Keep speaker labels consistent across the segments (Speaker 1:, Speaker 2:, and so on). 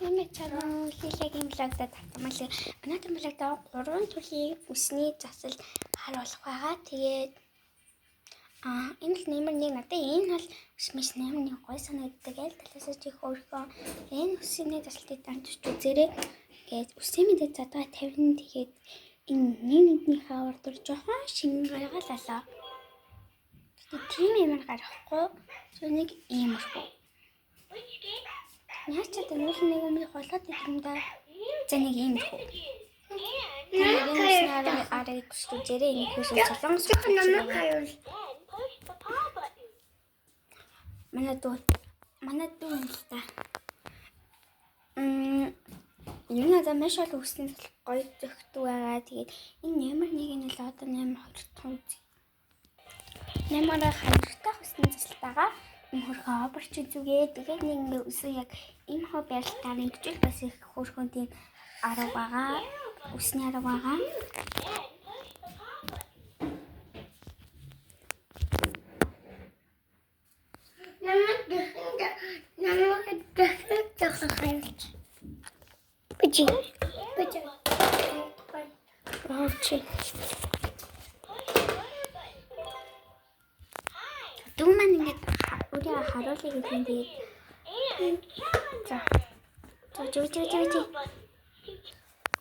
Speaker 1: Чанаа хийлэгийн блогдод татмал өнөөдөр блогдоо 3 төрлийн үсний засал харуулах байгаа. Тэгээд энэ л нэмэр нэг надад энэ бол үсмэс нэмэр нэг гой санагддаг. Аль талаас ч их өөрхөн энэ үсний засалтыг дамжиж үзээрэй. Тэгээд үсээ мэдээ задгаа 50 тэгээд энэ нэгнийхээ урдуур жоохон шинэ гаргалаа. Тэгээд тийм юмар гарахгүй. Зөв нэг иймэрхүү. Яаж ч гэдэг нүүрс нэг өмнөх болоод идэм да. За нэг иймэрхүү. Энэ арай гүштэй зэрэг энэ хөшөө солонгос намайг хаяул. Манай дүү юм л та. Энэ надад маш ол үсний гоё зөгтөө байгаа. Тэгээд энэ нэмэр нэг нь л одоо 8 2 5 нэмэр хандтай үсний засалтайгаа хөрхөө оберч зүгээ. Тэгээд нэг ингээ үсээ яг ийм хоо байралтаар нэгжүүл бас их хөрхөн тийм арга байгаа. Үсний арга байгаа. Намайг дахиж Бачи. Думан ингээд үрээ харуулъя гэх юм тэгээд за.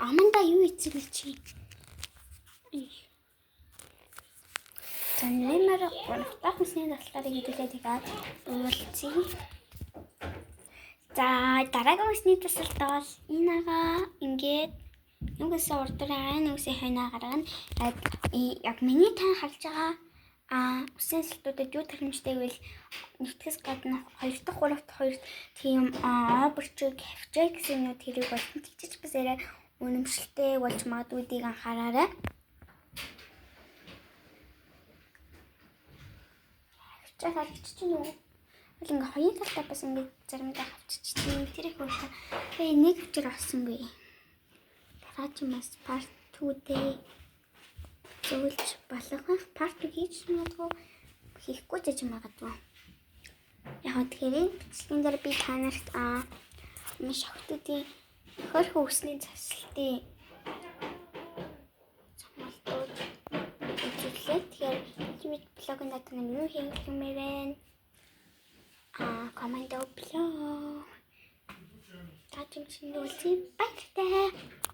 Speaker 1: Аманда юу ийцэг чи? Нэмэр гонхтах үсний засалтыг хэдүүлээ тэгээд уулзъя. За дараагийн үсний засалт бол энэ агаа ингээд нүгээс урдаа нүгээс хойноо гаргана. Яг миний тань харж байгаа үсний засалтуудад юу тахимжтай гэвэл нэгтгэс гадна 2 дахь 3 дахь 2 тийм оберчиг хавчаа гэсэн юмуд хэрэг болсон. Тэгчих бас арай үнэмшилтэй болж магадгүйдгийг анхаараарай. Хавчаа харагч чинь юу? Бол ингээ хоёрын талаа бас ингээ заримдаа хавччихсан. Тэр их болтой. Тэгээ нэг хавчаар авсангүй. Дараа чи бас part 2 дээ. Зөвлөж болох part 2 хийж магадгүй хийхгүй ч гэж магадгүй. Яг тэгэхээр бичлэгийн дээр би та нарт маш охтуудын хөрхөн үсний засалтын цомолтууд үзүүлээ. Тэгэхээр би блогын дата нь юу хийх юмээр вэ? Comment down below. Та чинь үлдээ баяртай.